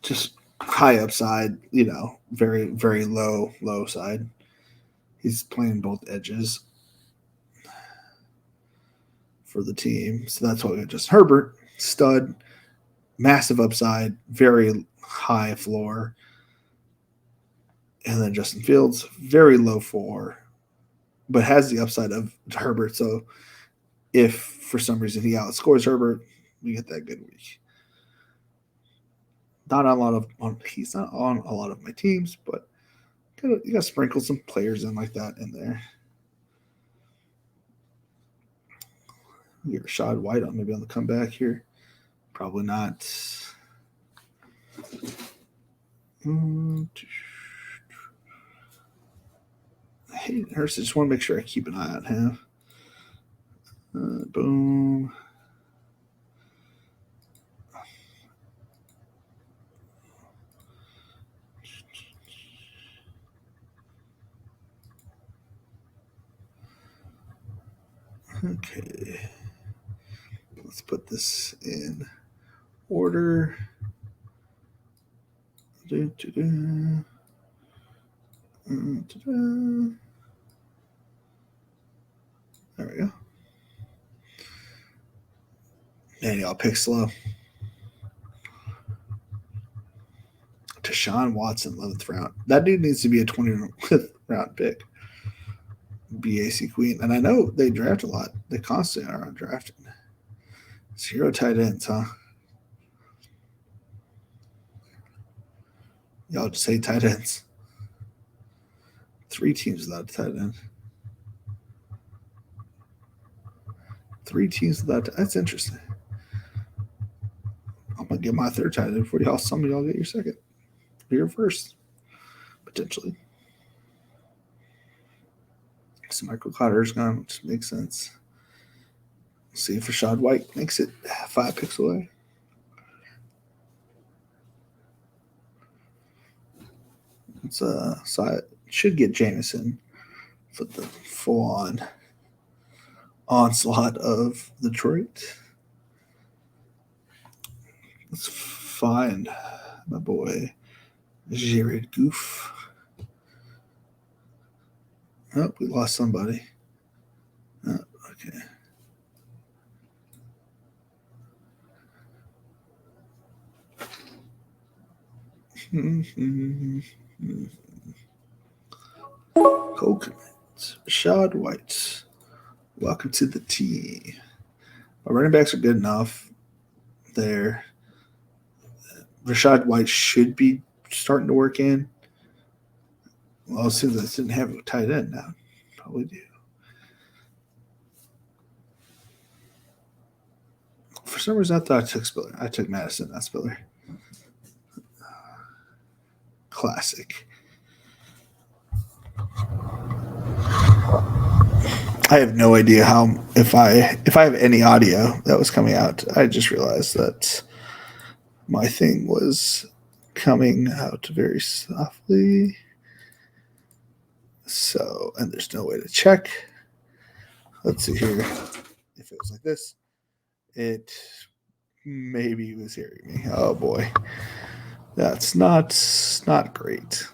Just high upside, very, very low side. He's playing both edges for the team. So that's why we got Justin Herbert, stud, massive upside, very high floor. And then Justin Fields, very low floor, but has the upside of Herbert. So if for some reason he outscores Herbert, we get that good week. He's not on a lot of my teams, but you got to sprinkle some players in like that in there. Get Rashad White maybe on the comeback here. Probably not. Hayden Hurst, I just want to make sure I keep an eye on him. Boom. Okay. Let's put this in order. There we go. Man, y'all pick slow. Deshaun Watson, 11th round. That dude needs to be a 20th round pick. BAC Queen. And I know they draft a lot. They constantly are undrafted. 0 tight ends, huh? Y'all just hate tight ends. 3 teams without a tight end. 3 teams without. That's interesting. I'm gonna get my 3rd tight end before y'all. Some of y'all get your 2nd, your 1st, potentially. So Michael Carter's gone, which makes sense. See if Rachaad White makes it 5 picks away. So I should get Jameson for the full-on onslaught of Detroit. Let's find my boy Jared Goof. Oh, we lost somebody. Oh, okay. Coconut. Rachaad White. Welcome to the team. My running backs are good enough. There. Rachaad White should be starting to work in. Well, since I didn't have a tight end now, probably do. For some reason, I thought I took Spiller. I took Madison, not Spiller. Classic. I have no idea how if I have any audio that was coming out. I just realized that my thing was coming out very softly. So, and there's no way to check. Let's see here. If it was like this, it maybe was hearing me. Oh boy. That's not great.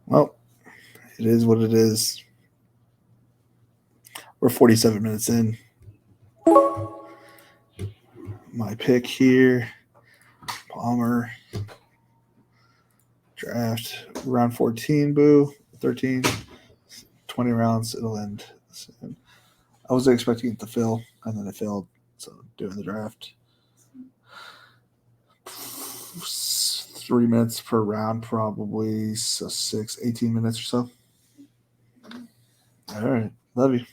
Well, it is what it is. We're 47 minutes in. My pick here, Palmer. Draft round 14, boo. 13, 20 rounds. It'll end soon. I was expecting it to fill, and then it failed. So doing the draft. 3 minutes per round, probably. So 18 minutes or so. All right. Love you.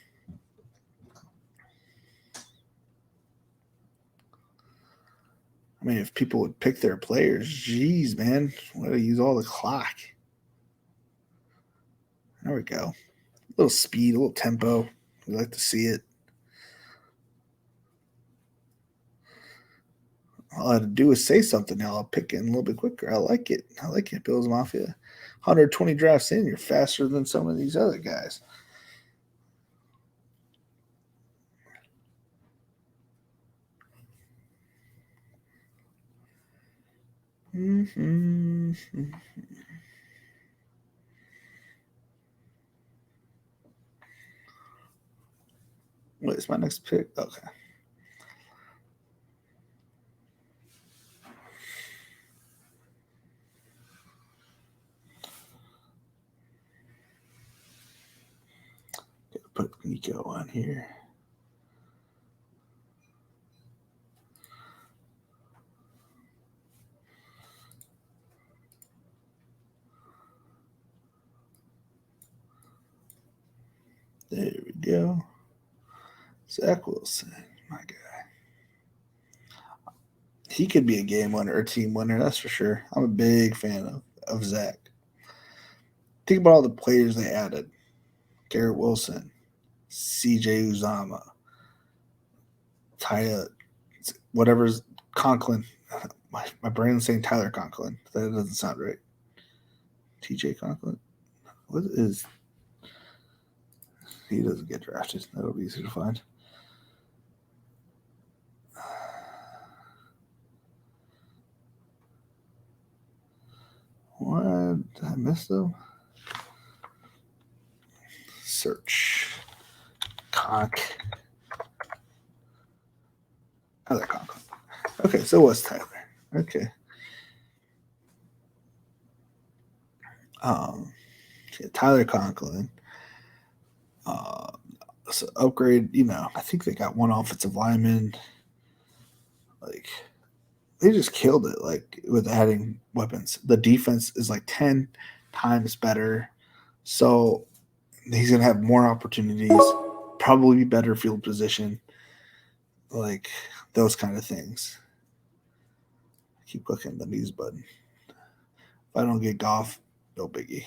I mean, if people would pick their players, geez, man, why do I use all the clock? There we go. A little speed, a little tempo. We like to see it. All I had to do is say something. Now I'll pick it in a little bit quicker. I like it. I like it, Bills Mafia. 120 drafts in, you're faster than some of these other guys. Mm-hmm. What is my next pick? Okay. Gotta put Nico on here. There we go. Zach Wilson, my guy. He could be a game winner or a team winner, that's for sure. I'm a big fan of Zach. Think about all the players they added. Garrett Wilson, CJ Uzama, Tyler, whatever's Conklin. My brain's saying Tyler Conklin. That doesn't sound right. TJ Conklin. What is... He doesn't get drafted. That'll be easy to find. What? Did I miss them? Search. Conk. Other Conk. Okay, so it was Tyler. Okay. Okay, Tyler Conklin. So upgrade, I think they got one offensive lineman. Like, they just killed it, like, with adding weapons. The defense is like 10 times better. So he's going to have more opportunities, probably better field position, like those kind of things. Keep clicking the news button. If I don't get Goff, no biggie.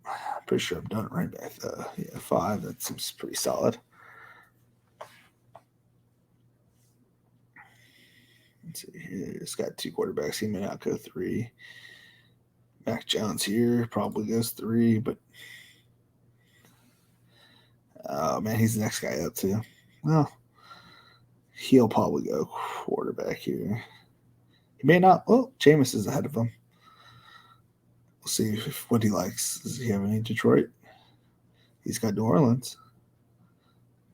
I'm pretty sure I'm done right back. Yeah, 5. That seems pretty solid. Let's see here. It's got 2 quarterbacks. He may not go 3. Mac Jones here probably goes 3, but oh man, he's the next guy up too. Well, he'll probably go quarterback here. He may not. Well, Jameis is ahead of him. We'll see what he likes. Does he have any Detroit? He's got New Orleans.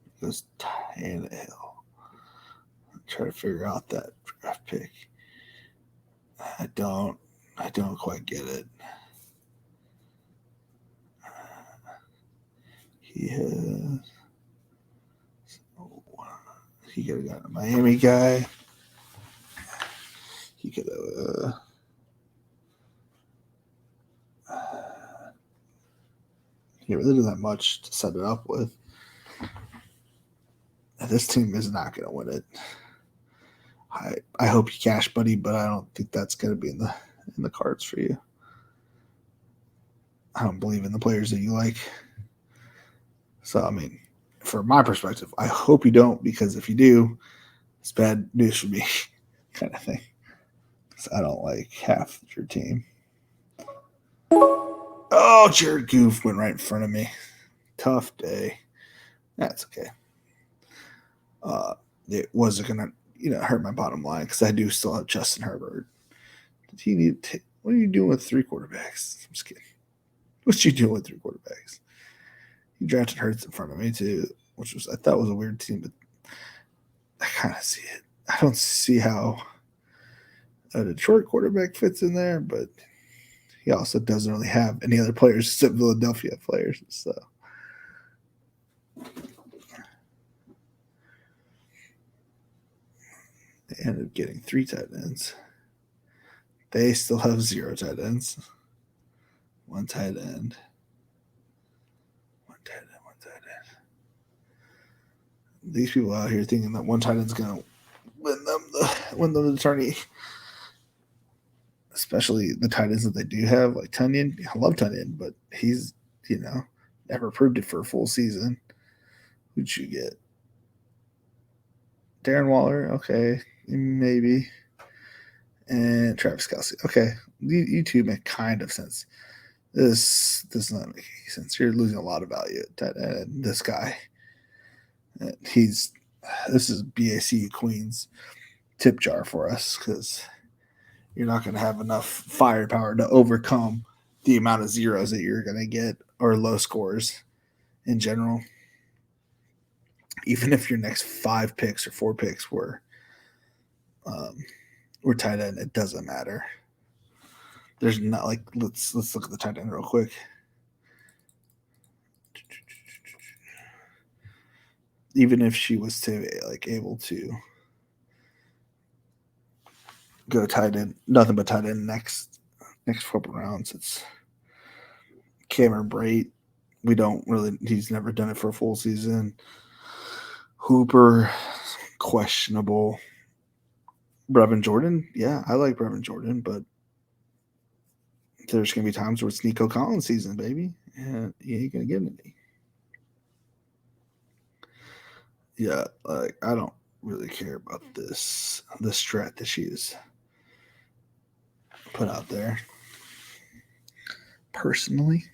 He goes Tannehill. Try to figure out that draft pick. I don't quite get it. He could have gotten a Miami guy. He could have. He really didn't have much to set it up with. This team is not going to win it. I hope you cash, buddy, but I don't think that's going to be in the cards for you. I don't believe in the players that you like. So, I mean, from my perspective, I hope you don't, because if you do, it's bad news for me, kind of thing. So I don't like half your team. Oh, Jared Goff went right in front of me. Tough day. That's okay. It wasn't going to hurt my bottom line, because I do still have Justin Herbert. What are you doing with 3 quarterbacks? I'm just kidding. What you doing with 3 quarterbacks? You drafted Hurts in front of me too, which I thought was a weird team, but I kind of see it. I don't see how a Detroit quarterback fits in there, but he also doesn't really have any other players except Philadelphia players. So they ended up getting 3 tight ends. They still have 0 tight ends. 1 tight end. 1 tight end. 1 tight end. These people out here thinking that 1 tight end's gonna win them the tourney. Especially the tight ends that they do have, like Tunyon. I love Tunyon, but he's never proved it for a full season. Who'd you get? Darren Waller, okay, maybe. And Travis Kelce. Okay, you two make kind of sense. This does not make any sense. You're losing a lot of value at this guy. This is BAC Queens tip jar for us, because you're not going to have enough firepower to overcome the amount of zeros that you're going to get, or low scores in general. Even if your next 5 picks or 4 picks were tight end, it doesn't matter. There's not like let's look at the tight end real quick. Even if she was to able to go tight end, nothing but tight end next 4 rounds. It's Cameron Brate. He's never done it for a full season. Hooper, questionable. Brevin Jordan, yeah, I like Brevin Jordan, but there's going to be times where it's Nico Collins season, baby, and you ain't going to get any. Yeah, I don't really care about the strat that she is put out there personally,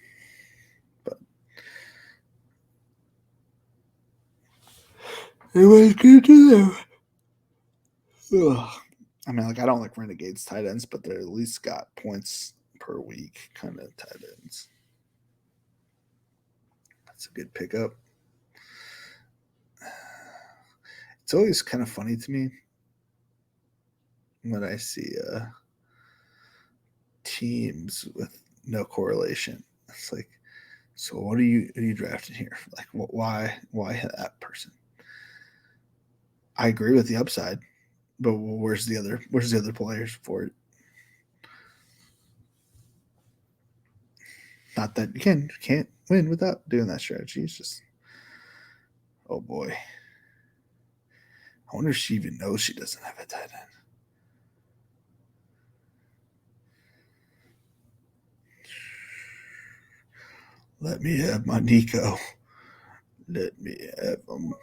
but it was good to them. I mean, I don't like Renegades tight ends, but they're at least got points per week kind of tight ends. That's a good pickup. It's always kind of funny to me when I see teams with no correlation. It's like, so what are you drafting here? Like, why that person? I agree with the upside, but where's the other players for it? Not that you can't win without doing that strategy. It's just, oh boy. I wonder if she even knows she doesn't have a tight end. Let me have my Nico. Let me have him.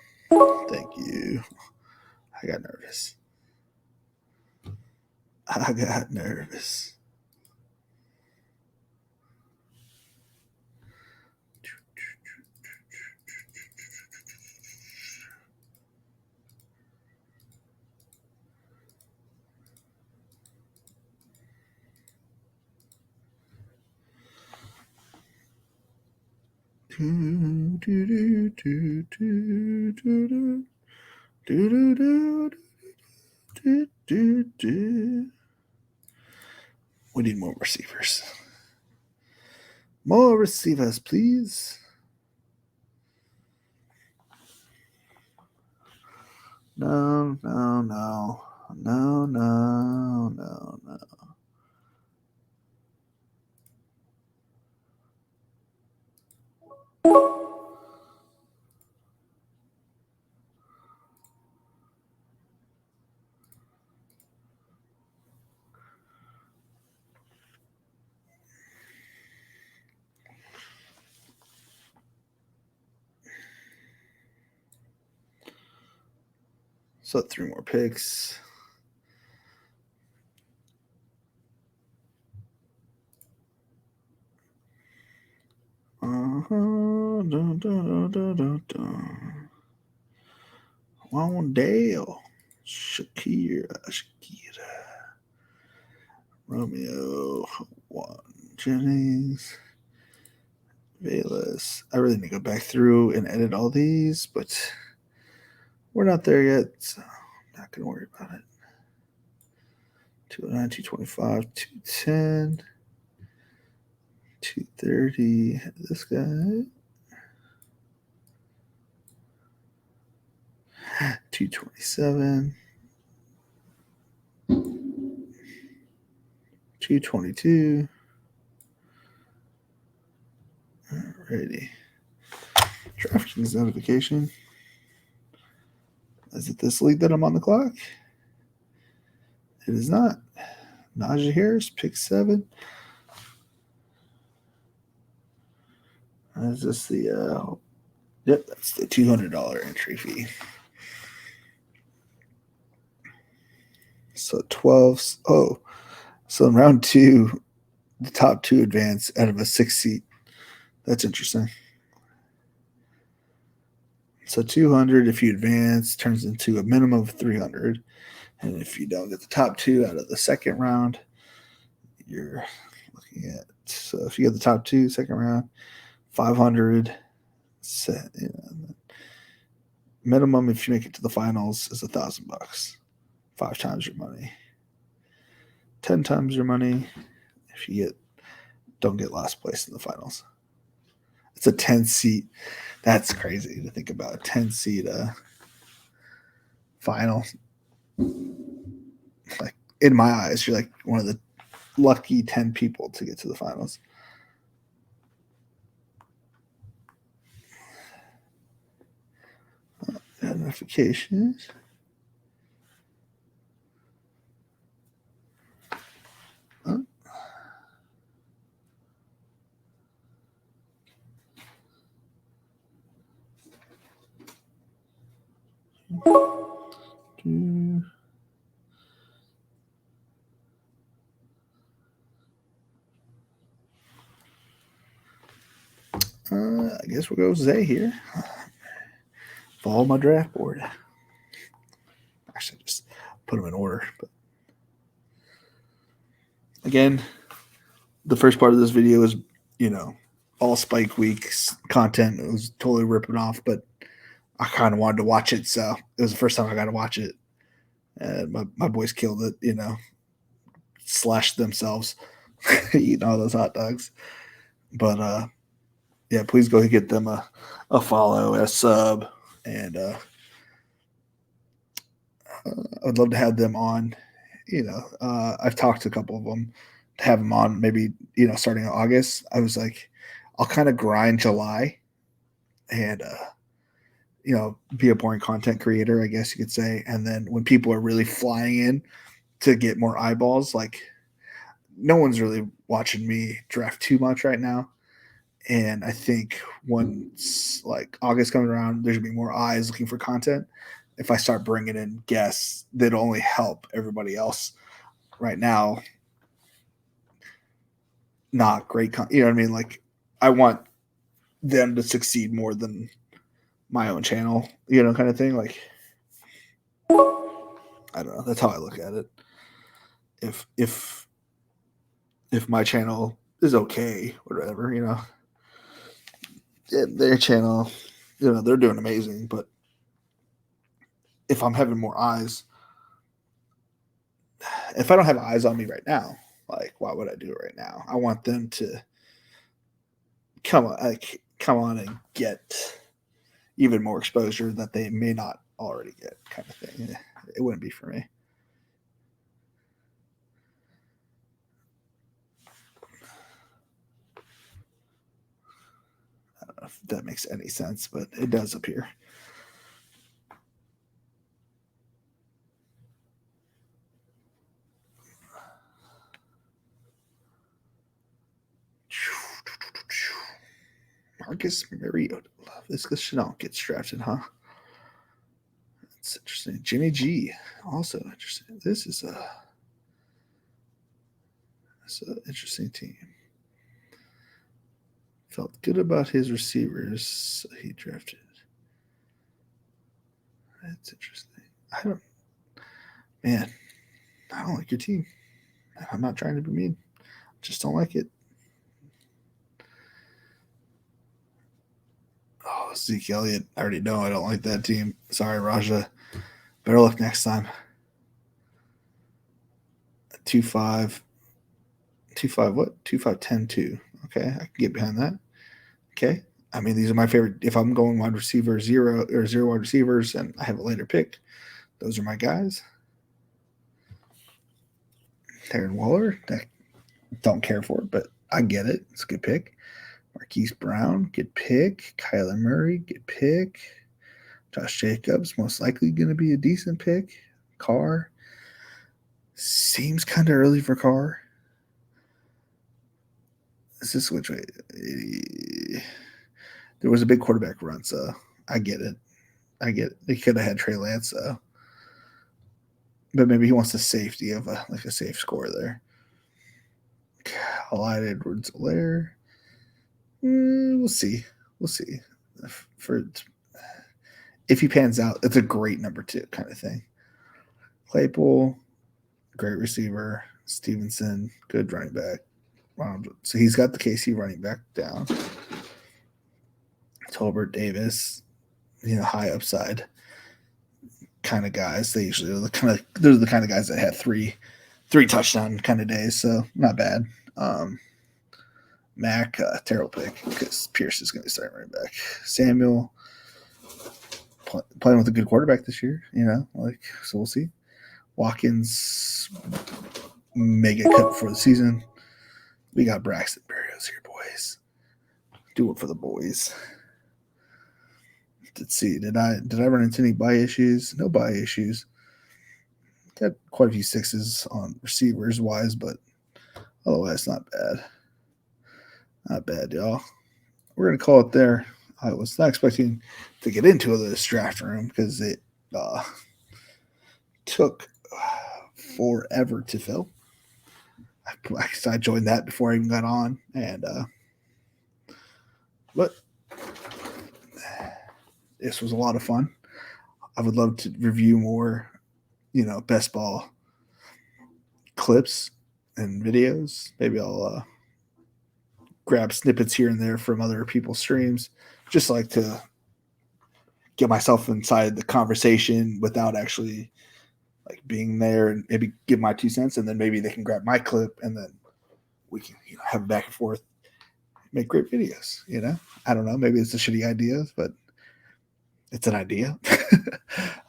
Thank you. I got nervous. We need more receivers. More receivers, please. No. So 3 more picks. Dale, Shakira, Romeo, Juan Jennings, Velas. I really need to go back through and edit all these, but we're not there yet, so I'm not going to worry about it. 209, 225, 210, 230. This guy. 227. 222. Alrighty. DraftKings notification. Is it this league that I'm on the clock? It is not. Najee Harris, pick 7. Is this the yep, that's the $200 entry fee. So 12. Oh, so in round 2, the top 2 advance out of a 6 seat. That's interesting. So 200 if you advance turns into a minimum of 300. And if you don't get the top 2 out of the second round, you're looking at, so if you get the top 2 second round, 500. Minimum if you make it to the finals is $1,000. 5 times your money. 10 times your money if you don't get last place in the finals. It's a 10 seat. That's crazy to think about. A 10 seat final. Like, in my eyes, you're like one of the lucky 10 people to get to the finals. Notifications. I guess we'll go Zay here. Follow my draft board. Actually, just put them in order. But again, the first part of this video is, all Spike Week's content. It was totally ripping off, but I kind of wanted to watch it, so it was the first time I got to watch it. And my boys killed it, slashed themselves eating all those hot dogs. But yeah, please go get them a follow, a sub, and I'd love to have them on. I've talked to a couple of them to have them on maybe, starting in August. I was like, I'll kind of grind July and, be a boring content creator, I guess you could say. And then when people are really flying in to get more eyeballs, like no one's really watching me draft too much right now. And I think once like August comes around, there's gonna be more eyes looking for content. If I start bringing in guests, that'll only help everybody else. Right now, not great. You know what I mean? Like I want them to succeed more than my own channel, kind of thing. Like, I don't know. That's how I look at it. If my channel is okay, whatever, their channel, they're doing amazing. But if I'm having more eyes, if I don't have eyes on me right now, like, why would I do it right now? I want them to come on and get even more exposure that they may not already get, kind of thing. It wouldn't be for me. I don't know if that makes any sense, but it does appear. Marcus Mariota. Love this because Chanel gets drafted, huh? That's interesting. Jimmy G, also interesting. This is an interesting team. Felt good about his receivers, so he drafted. That's interesting. I don't like your team. I'm not trying to be mean. Just don't like it. Oh, Zeke Elliott. I already know I don't like that team. Sorry, Raja. Better luck next time. 2-5. 2-5 what? 2-5 10-2. Okay, I can get behind that. Okay. I mean, these are my favorite. If I'm going wide receiver 0 or 0 wide receivers and I have a later pick, those are my guys. Darren Waller, I don't care for it, but I get it. It's a good pick. Marquise Brown, good pick. Kyler Murray, good pick. Josh Jacobs, most likely going to be a decent pick. Carr, seems kind of early for Carr. Is this which way? There was a big quarterback run, so I get it. They could have had Trey Lance, but maybe he wants the safety of a safe score there. Clyde Edwards-Helaire. We'll see. If he pans out, it's a great number 2 kind of thing. Claypool, great receiver. Stevenson, good running back. So he's got the KC running back down. Tolbert, Davis, high upside kind of guys. They usually are they're the kind of guys that had three touchdown kind of days, so not bad. Mac, terrible pick because Pierce is going to be starting running back. Samuel, playing with a good quarterback this year, so we'll see. Watkins may get cut before the season. We got Braxton Berrios here, boys. Do it for the boys. Let's see. Did I run into any buy issues? No buy issues. Got quite a few 6s on receivers wise, but otherwise not bad. Not bad, y'all. We're gonna call it there. I was not expecting to get into this draft room because it took forever to fill. I joined that before I even got on, and but this was a lot of fun. I would love to review more, best ball clips and videos. Maybe I'll grab snippets here and there from other people's streams. Just like to get myself inside the conversation without actually like being there, and maybe give my 2 cents, and then maybe they can grab my clip, and then we can have a back and forth, make great videos. I don't know. Maybe it's a shitty idea, but it's an idea.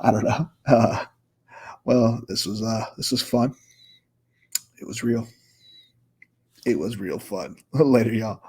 I don't know. Well, this was fun. It was real. It was real fun. Later, y'all.